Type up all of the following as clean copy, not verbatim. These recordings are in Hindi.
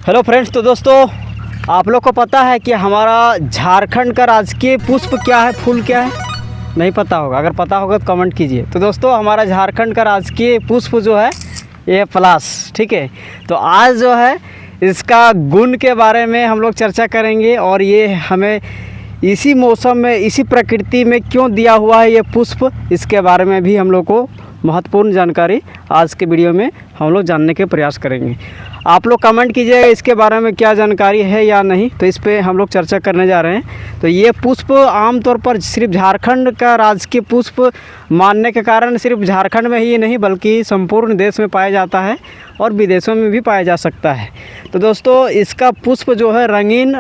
हेलो फ्रेंड्स, तो दोस्तों आप लोग को पता है कि हमारा झारखंड का राजकीय पुष्प क्या है, फूल क्या है? नहीं पता होगा। अगर पता होगा तो कमेंट कीजिए। तो दोस्तों हमारा झारखंड का राजकीय पुष्प जो है ये है पलाश। ठीक है, तो आज जो है इसका गुण के बारे में हम लोग चर्चा करेंगे और ये हमें इसी मौसम में, इसी प्रकृति में क्यों दिया हुआ है ये पुष्प, इसके बारे में भी हम लोग को महत्वपूर्ण जानकारी आज के वीडियो में हम लोग जानने के प्रयास करेंगे। आप लोग कमेंट कीजिएगा इसके बारे में क्या जानकारी है या नहीं, तो इस पे हम लोग चर्चा करने जा रहे हैं। तो ये पुष्प आमतौर पर सिर्फ झारखंड का राजकीय पुष्प मानने के कारण सिर्फ झारखंड में ही नहीं बल्कि संपूर्ण देश में पाया जाता है और विदेशों में भी पाया जा सकता है। तो दोस्तों इसका पुष्प जो है रंगीन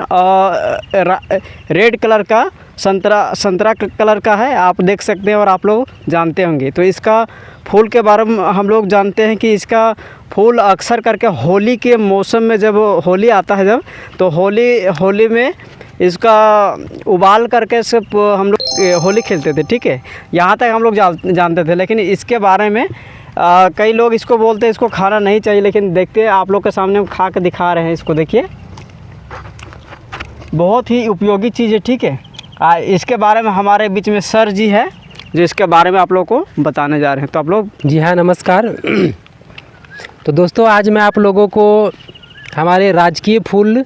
रेड कलर का, संतरा कलर का है, आप देख सकते हैं और आप लोग जानते होंगे। तो इसका फूल के बारे में हम लोग जानते हैं कि इसका फूल अक्सर करके होली के मौसम में, जब होली आता है जब, तो होली में इसका उबाल करके सब हम लोग होली खेलते थे। ठीक है, यहाँ तक हम लोग जानते थे। लेकिन इसके बारे में कई लोग इसको बोलते हैं इसको खाना नहीं चाहिए, लेकिन देखते हैं आप लोग के सामने हम खा के दिखा रहे हैं। इसको देखिए, बहुत ही उपयोगी चीज़ है। ठीक है, इसके बारे में हमारे बीच में सर जी है जो इसके बारे में आप लोग को बताने जा रहे हैं। तो आप लोग। जी हाँ, नमस्कार। तो दोस्तों आज मैं आप लोगों को हमारे राजकीय फूल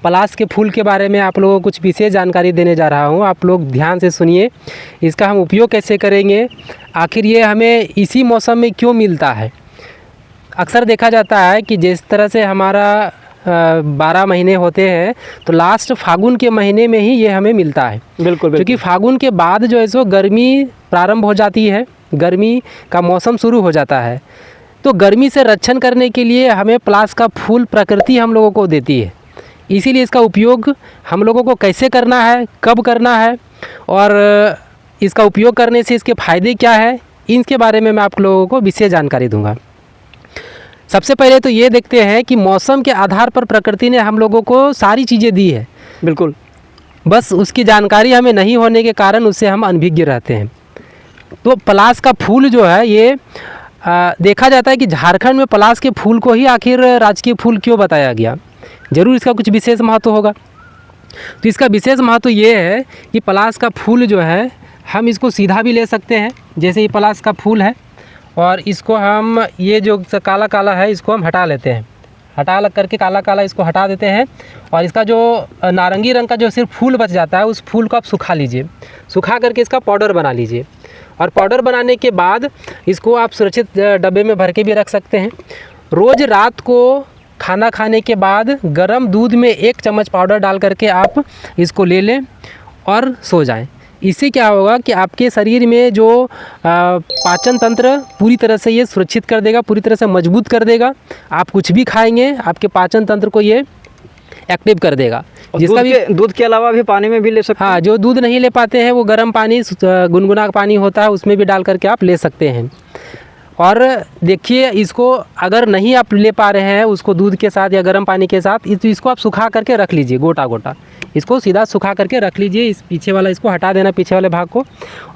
पलाश के फूल के बारे में आप लोगों को कुछ विशेष जानकारी देने जा रहा हूँ। आप लोग ध्यान से सुनिए, इसका हम उपयोग कैसे करेंगे, आखिर ये हमें इसी मौसम में क्यों मिलता है। अक्सर देखा जाता है कि जिस तरह से हमारा 12 महीने होते हैं, तो लास्ट फागुन के महीने में ही ये हमें मिलता है। बिल्कुल, क्योंकि फागुन के बाद जो है सो गर्मी प्रारंभ हो जाती है, गर्मी का मौसम शुरू हो जाता है। तो गर्मी से रक्षण करने के लिए हमें पलाश का फूल प्रकृति हम लोगों को देती है। इसीलिए इसका उपयोग हम लोगों को कैसे करना है, कब करना है और इसका उपयोग करने से इसके फ़ायदे क्या है, इनके बारे में मैं आप लोगों को विशेष जानकारी दूंगा। सबसे पहले तो ये देखते हैं कि मौसम के आधार पर प्रकृति ने हम लोगों को सारी चीज़ें दी है। बिल्कुल, बस उसकी जानकारी हमें नहीं होने के कारण उससे हम अनभिज्ञ रहते हैं। तो पलाश का फूल जो है ये देखा जाता है कि झारखंड में पलाश के फूल को ही आखिर राजकीय फूल क्यों बताया गया। ज़रूर इसका कुछ विशेष महत्व होगा। तो इसका विशेष महत्व ये है कि पलाश का फूल जो है हम इसको सीधा भी ले सकते हैं, जैसे ये पलाश का फूल है, और इसको हम ये जो काला काला है इसको हम हटा लेते हैं, हटा लग करके काला काला इसको हटा देते हैं, और इसका जो नारंगी रंग का जो सिर्फ फूल बच जाता है उस फूल को आप सुखा लीजिए। सुखा करके इसका पाउडर बना लीजिए, और पाउडर बनाने के बाद इसको आप सुरक्षित डब्बे में भर के भी रख सकते हैं। रोज़ रात को खाना खाने के बाद गर्म दूध में 1 चम्मच पाउडर डाल करके आप इसको ले लें और सो जाएं। इससे क्या होगा कि आपके शरीर में जो पाचन तंत्र पूरी तरह से ये सुरक्षित कर देगा, पूरी तरह से मजबूत कर देगा। आप कुछ भी खाएंगे आपके पाचन तंत्र को ये एक्टिव कर देगा। जिसका भी दूध के अलावा भी पानी में भी ले सकते हैं। हाँ, जो दूध नहीं ले पाते हैं वो गर्म पानी, गुनगुना पानी होता है, उसमें भी डाल करके आप ले सकते हैं। और देखिए, इसको अगर नहीं आप ले पा रहे हैं उसको दूध के साथ या गर्म पानी के साथ, तो इसको आप सुखा करके रख लीजिए, गोटा गोटा इसको सीधा सुखा करके रख लीजिए। इस पीछे वाला इसको हटा देना, पीछे वाले भाग को,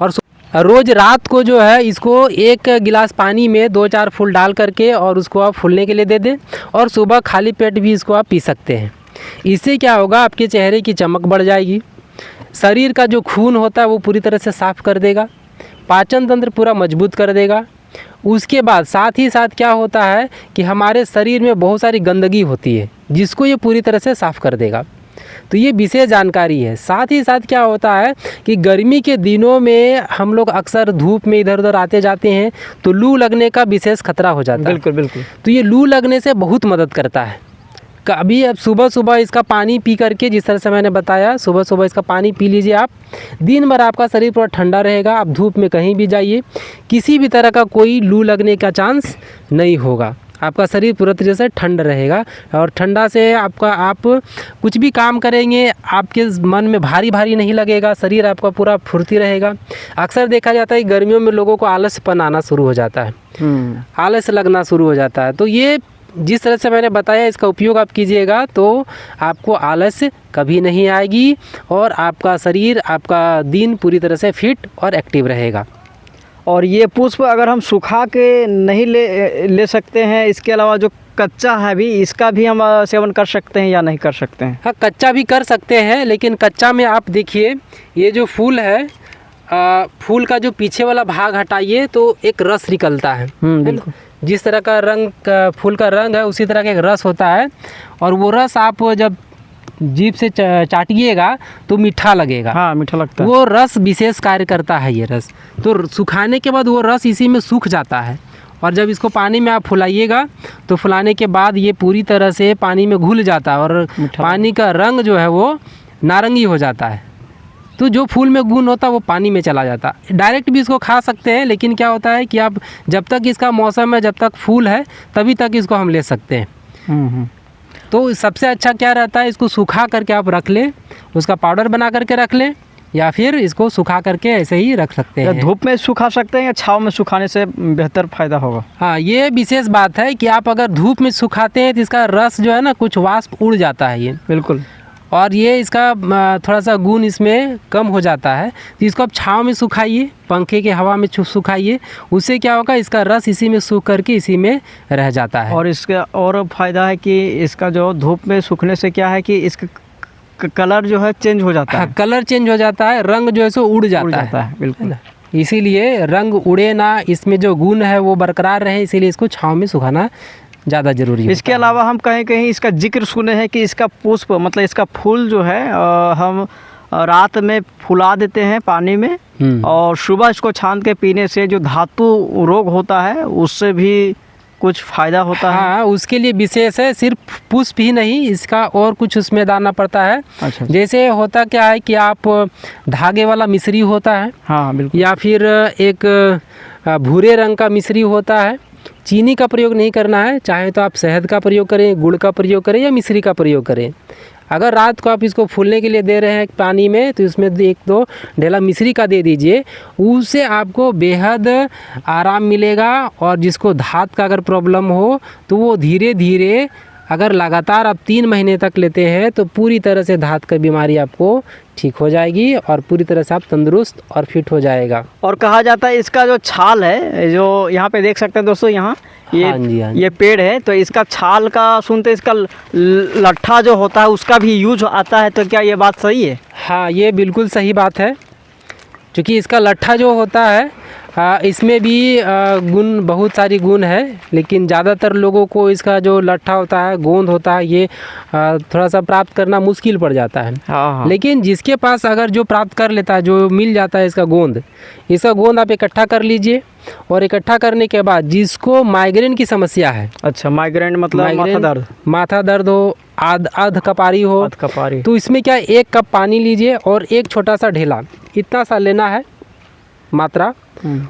और रोज़ रात को जो है इसको 1 गिलास पानी में 2-4 फूल डाल करके और उसको आप फूलने के लिए दे दें, और सुबह खाली पेट भी इसको आप पी सकते हैं। इससे क्या होगा, आपके चेहरे की चमक बढ़ जाएगी, शरीर का जो खून होता है वो पूरी तरह से साफ़ कर देगा, पाचन तंत्र पूरा मजबूत कर देगा। उसके बाद साथ ही साथ क्या होता है कि हमारे शरीर में बहुत सारी गंदगी होती है जिसको ये पूरी तरह से साफ़ कर देगा। तो ये विशेष जानकारी है। साथ ही साथ क्या होता है कि गर्मी के दिनों में हम लोग अक्सर धूप में इधर उधर आते जाते हैं तो लू लगने का विशेष खतरा हो जाता है। बिल्कुल बिल्कुल। तो ये लू लगने से बहुत मदद करता है। कभी अब सुबह सुबह इसका पानी पी करके, जिस तरह से मैंने बताया, सुबह सुबह इसका पानी पी लीजिए आप, दिन भर आपका शरीर पूरा ठंडा रहेगा। आप धूप में कहीं भी जाइए, किसी भी तरह का कोई लू लगने का चांस नहीं होगा। आपका शरीर पूरी तरह से ठंड रहेगा, और ठंडा से आप कुछ भी काम करेंगे आपके मन में भारी भारी नहीं लगेगा, शरीर आपका पूरा फुर्ती रहेगा। अक्सर देखा जाता है गर्मियों में लोगों को आलसपन आना शुरू हो जाता है, आलस लगना शुरू हो जाता है। तो ये जिस तरह से मैंने बताया इसका उपयोग आप कीजिएगा तो आपको आलस कभी नहीं आएगी, और आपका शरीर, आपका दिन पूरी तरह से फिट और एक्टिव रहेगा। और ये पुष्प अगर हम सुखा के नहीं ले सकते हैं, इसके अलावा जो कच्चा है भी, इसका भी हम सेवन कर सकते हैं या नहीं कर सकते हैं? हाँ, कच्चा भी कर सकते हैं, लेकिन कच्चा में आप देखिए ये जो फूल है, फूल का जो पीछे वाला भाग हटाइए तो एक रस निकलता है ना? बिल्कुल। जिस तरह का रंग फूल का रंग है उसी तरह का एक रस होता है, और वो रस आप जब जीभ से चाटिएगा तो मीठा लगेगा। हाँ, मीठा लगता है। वो रस विशेष कार्य करता है ये रस। तो सुखाने के बाद वो रस इसी में सूख जाता है, और जब इसको पानी में आप फुलाइएगा तो फुलाने के बाद ये पूरी तरह से पानी में घुल जाता है, और पानी का रंग जो है वो नारंगी हो जाता है। तो जो फूल में गुण होता है वो पानी में चला जाता है। डायरेक्ट भी इसको खा सकते हैं, लेकिन क्या होता है कि आप जब तक इसका मौसम है, जब तक फूल है, तभी तक इसको हम ले सकते हैं। तो सबसे अच्छा क्या रहता है, इसको सूखा करके आप रख लें, उसका पाउडर बना करके रख लें, या फिर इसको सुखा करके ऐसे ही रख सकते हैं। धूप में सुखा सकते हैं या छाँव में सुखाने से बेहतर फ़ायदा होगा? हाँ, ये विशेष बात है कि आप अगर धूप में सुखाते हैं तो इसका रस जो है ना, कुछ वाष्प उड़ जाता है ये। बिल्कुल। और ये इसका थोड़ा सा गुण इसमें कम हो जाता है। तो इसको आप छाँव में सुखाइए, पंखे के हवा में सुखाइए, उससे क्या होगा, इसका रस इसी में सूख करके इसी में रह जाता है। और इसका और फ़ायदा है कि इसका जो धूप में सूखने से क्या है कि इसका कलर जो है चेंज हो जाता है। कलर चेंज हो जाता है, रंग जो है सो उड़ जाता है। बिल्कुल। इसीलिए रंग उड़े ना, इसमें जो गुण है वो बरकरार रहे, इसीलिए इसको छाँव में सुखाना ज़्यादा ज़रूरी है। इसके अलावा हम कहीं कहीं इसका जिक्र सुने हैं कि इसका पुष्प मतलब इसका फूल जो है हम रात में फुला देते हैं पानी में, और सुबह इसको छान के पीने से जो धातु रोग होता है उससे भी कुछ फ़ायदा होता है। हाँ, उसके लिए विशेष है, सिर्फ पुष्प ही नहीं, इसका और कुछ उसमें डालना पड़ता है। अच्छा। जैसे होता क्या है कि आप धागे वाला मिश्री होता है, हाँ बिल्कुल, या फिर एक भूरे रंग का मिश्री होता है। चीनी का प्रयोग नहीं करना है, चाहे तो आप शहद का प्रयोग करें, गुड़ का प्रयोग करें, या मिश्री का प्रयोग करें। अगर रात को आप इसको फूलने के लिए दे रहे हैं पानी में, तो इसमें 1-2 ढेला मिश्री का दे दीजिए, उससे आपको बेहद आराम मिलेगा। और जिसको धात का अगर प्रॉब्लम हो तो वो धीरे धीरे, अगर लगातार आप 3 महीने तक लेते हैं तो पूरी तरह से धात का बीमारी आपको ठीक हो जाएगी, और पूरी तरह से आप तंदुरुस्त और फिट हो जाएगा। और कहा जाता है इसका जो छाल है, जो यहाँ पे देख सकते हैं दोस्तों, यहाँ ये हाँ जी, हाँ जी। ये पेड़ है, तो इसका छाल का सुनते इसका लट्ठा जो होता है उसका भी यूज आता है, तो क्या ये बात सही है? हाँ, ये बिल्कुल सही बात है, क्योंकि इसका लट्ठा जो होता है इसमें भी गुण, बहुत सारी गुण है, लेकिन ज़्यादातर लोगों को इसका जो लट्ठा होता है, गोंद होता है, ये थोड़ा सा प्राप्त करना मुश्किल पड़ जाता है। हाँ। लेकिन जिसके पास अगर जो प्राप्त कर लेता है, जो मिल जाता है इसका गोंद आप इकट्ठा कर लीजिए, और इकट्ठा करने के बाद जिसको माइग्रेन की समस्या है। अच्छा, माइग्रेन मतलब माथा दर्द हो, आध कपारी हो, तो इसमें क्या 1 कप पानी लीजिए और एक छोटा सा ढेला, इतना सा लेना है मात्रा,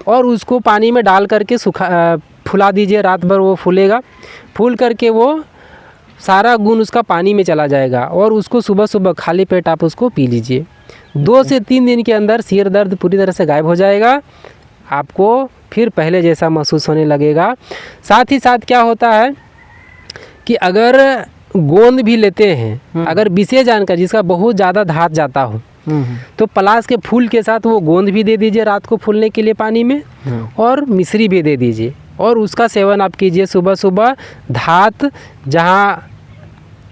और उसको पानी में डाल करके फुला दीजिए। रात भर वो फूलेगा, फूल करके वो सारा गुण उसका पानी में चला जाएगा, और उसको सुबह सुबह खाली पेट आप उसको पी लीजिए। 2 से 3 दिन के अंदर सिर दर्द पूरी तरह से गायब हो जाएगा, आपको फिर पहले जैसा महसूस होने लगेगा। साथ ही साथ क्या होता है कि अगर गोंद भी लेते हैं, अगर विशेष जानकारी जिसका बहुत ज़्यादा धात जाता हो, तो पलाश के फूल के साथ वो गोंद भी दे दीजिए रात को फूलने के लिए पानी में, और मिश्री भी दे दीजिए, और उसका सेवन आप कीजिए सुबह सुबह। धात जहाँ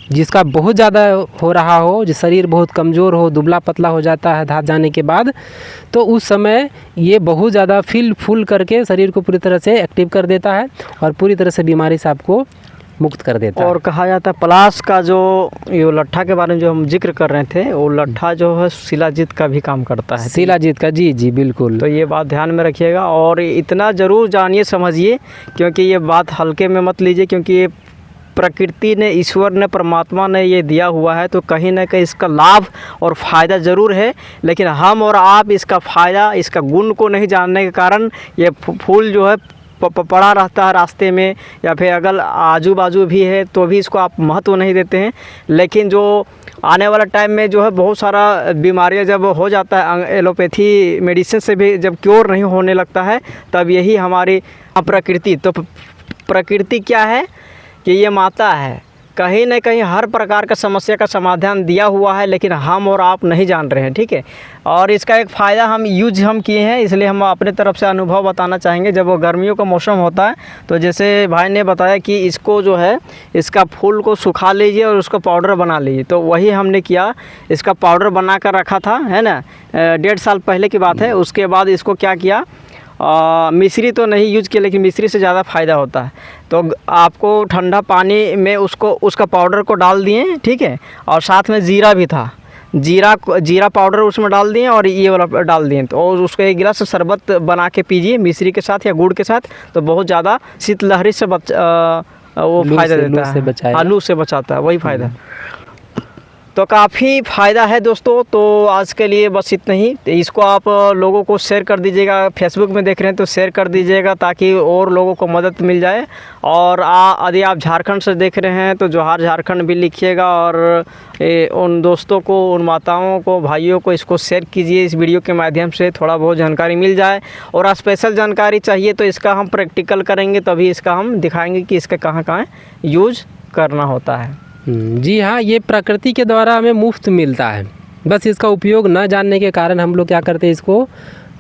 जिसका बहुत ज़्यादा हो रहा हो, जो शरीर बहुत कमज़ोर हो, दुबला पतला हो जाता है धात जाने के बाद, तो उस समय ये बहुत ज़्यादा फूल करके शरीर को पूरी तरह से एक्टिव कर देता है, और पूरी तरह से बीमारी से आपको मुक्त कर देता है। और कहा जाता है पलाश का जो ये लट्ठा के बारे में जो हम जिक्र कर रहे थे, वो लट्ठा जो है शिलाजीत का भी काम करता है। शिलाजीत का, जी बिल्कुल। तो ये बात ध्यान में रखिएगा, और इतना ज़रूर जानिए समझिए, क्योंकि ये बात हल्के में मत लीजिए, क्योंकि ये प्रकृति ने, ईश्वर ने, परमात्मा ने ये दिया हुआ है, तो कहीं ना कहीं इसका लाभ और फ़ायदा ज़रूर है। लेकिन हम और आप इसका फ़ायदा, इसका गुण को नहीं जानने के कारण ये फूल जो है पड़ा रहता है रास्ते में, या फिर अगर आजू बाजू भी है तो भी इसको आप महत्व नहीं देते हैं। लेकिन जो आने वाला टाइम में जो है बहुत सारा बीमारियां जब हो जाता है, एलोपैथी मेडिसिन से भी जब क्योर नहीं होने लगता है, तब यही हमारी प्रकृति, तो प्रकृति क्या है कि ये माता है, कहीं न कहीं हर प्रकार का समस्या का समाधान दिया हुआ है, लेकिन हम और आप नहीं जान रहे हैं, ठीक है। और इसका एक फ़ायदा हम किए हैं, इसलिए हम अपने तरफ से अनुभव बताना चाहेंगे। जब वो गर्मियों का मौसम होता है तो जैसे भाई ने बताया कि इसको जो है इसका फूल को सुखा लीजिए और उसको पाउडर बना लीजिए, तो वही हमने किया। इसका पाउडर बना कर रखा था, है ना, 1.5 साल पहले की बात है। उसके बाद इसको क्या किया, मिश्री तो नहीं यूज किया, लेकिन मिश्री से ज़्यादा फ़ायदा होता है। तो आपको ठंडा पानी में उसका पाउडर को डाल दिए, ठीक है, और साथ में ज़ीरा भी था, जीरा पाउडर उसमें डाल दिए और ये वाला डाल दिए। तो और उसको 1 गिलास शरबत बना के पीजिए मिश्री के साथ या गुड़ के साथ, तो बहुत ज़्यादा शीतलहरी से वो फ़ायदा देता है, आलू से बचाता है, वही फ़ायदा। तो काफ़ी फ़ायदा है दोस्तों। तो आज के लिए बस इतना ही। तो इसको आप लोगों को शेयर कर दीजिएगा, फेसबुक में देख रहे हैं तो शेयर कर दीजिएगा ताकि और लोगों को मदद मिल जाए। और यदि आप झारखंड से देख रहे हैं तो जोहार झारखंड भी लिखिएगा, और उन दोस्तों को, उन माताओं को, भाइयों को इसको शेयर कीजिए। इस वीडियो के माध्यम से थोड़ा बहुत जानकारी मिल जाए। और स्पेशल जानकारी चाहिए तो इसका हम प्रैक्टिकल करेंगे, तभी इसका हम दिखाएँगे कि इसका कहाँ कहाँ यूज करना होता है। जी हाँ, ये प्रकृति के द्वारा हमें मुफ्त मिलता है। बस इसका उपयोग न जानने के कारण हम लोग क्या करते हैं, इसको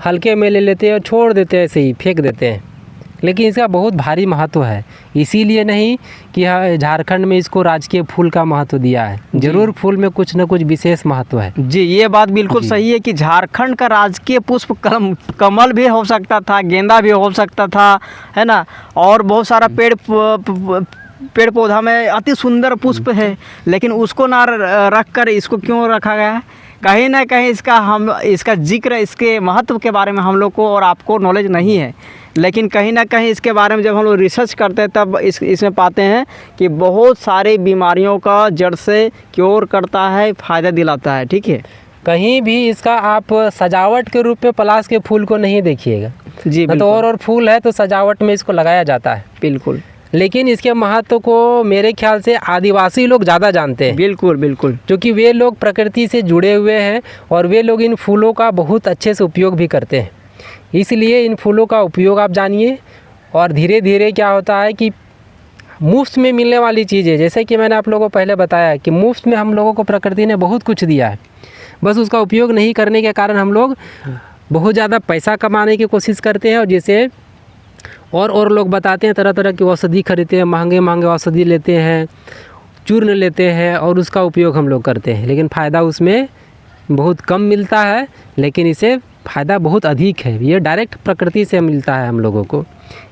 हल्के में ले लेते हैं और छोड़ देते हैं, ऐसे ही फेंक देते हैं। लेकिन इसका बहुत भारी महत्व है। इसीलिए नहीं कि झारखंड में इसको राजकीय फूल का महत्व दिया है, जरूर फूल में कुछ न कुछ विशेष महत्व है। जी, ये बात बिल्कुल सही है कि झारखंड का राजकीय पुष्प कमल भी हो सकता था, गेंदा भी हो सकता था, है ना, और बहुत सारा पेड़ पौधा में अति सुंदर पुष्प है, लेकिन उसको ना रख कर इसको क्यों रखा गया है? कहीं ना कहीं इसका जिक्र, इसके महत्व के बारे में हम लोग को और आपको नॉलेज नहीं है। लेकिन कहीं ना कहीं इसके बारे में जब हम लोग रिसर्च करते हैं तब इसमें पाते हैं कि बहुत सारी बीमारियों का जड़ से क्योर करता है, फ़ायदा दिलाता है, ठीक है। कहीं भी इसका आप सजावट के रूप में पलाश के फूल को नहीं देखिएगा। जी, तो और फूल है तो सजावट में इसको लगाया जाता है, बिल्कुल। लेकिन इसके महत्व को मेरे ख्याल से आदिवासी लोग ज़्यादा जानते हैं। बिल्कुल बिल्कुल, क्योंकि वे लोग प्रकृति से जुड़े हुए हैं और वे लोग इन फूलों का बहुत अच्छे से उपयोग भी करते हैं। इसलिए इन फूलों का उपयोग आप जानिए। और धीरे धीरे क्या होता है कि मुफ्त में मिलने वाली चीज़ें, जैसे कि मैंने आप लोगों को पहले बताया कि मुफ्त में हम लोगों को प्रकृति ने बहुत कुछ दिया है, बस उसका उपयोग नहीं करने के कारण हम लोग बहुत ज़्यादा पैसा कमाने की कोशिश करते हैं। और जैसे और लोग बताते हैं, तरह तरह की औषधि खरीदते हैं, महंगे महंगे औषधि लेते हैं, चूर्ण लेते हैं और उसका उपयोग हम लोग करते हैं, लेकिन फ़ायदा उसमें बहुत कम मिलता है, लेकिन इसे फ़ायदा बहुत अधिक है। ये डायरेक्ट प्रकृति से मिलता है हम लोगों को।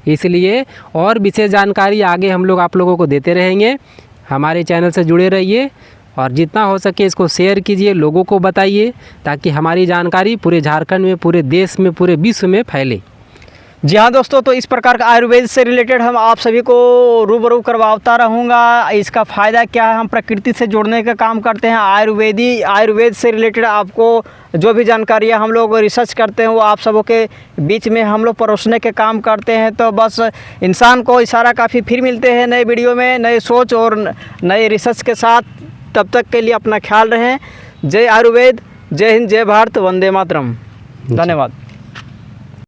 इसलिए और विशेष जानकारी आगे हम लोग आप लोगों को देते रहेंगे। हमारे चैनल से जुड़े रहिए और जितना हो सके इसको शेयर कीजिए, लोगों को बताइए, ताकि हमारी जानकारी पूरे झारखंड में, पूरे देश में, पूरे विश्व में फैले। जी हाँ दोस्तों, तो इस प्रकार का आयुर्वेद से रिलेटेड हम आप सभी को रूबरू करवाता रहूँगा। इसका फ़ायदा क्या है, हम प्रकृति से जोड़ने का काम करते हैं। आयुर्वेद से रिलेटेड आपको जो भी जानकारियाँ हम लोग रिसर्च करते हैं वो आप सबों के बीच में हम लोग परोसने के काम करते हैं। तो बस इंसान को इशारा काफ़ी, फिर मिलते हैं नए वीडियो में नए सोच और नए रिसर्च के साथ। तब तक के लिए अपना ख्याल रहें। जय आयुर्वेद, जय हिंद, जय भारत, वंदे मातरम। धन्यवाद।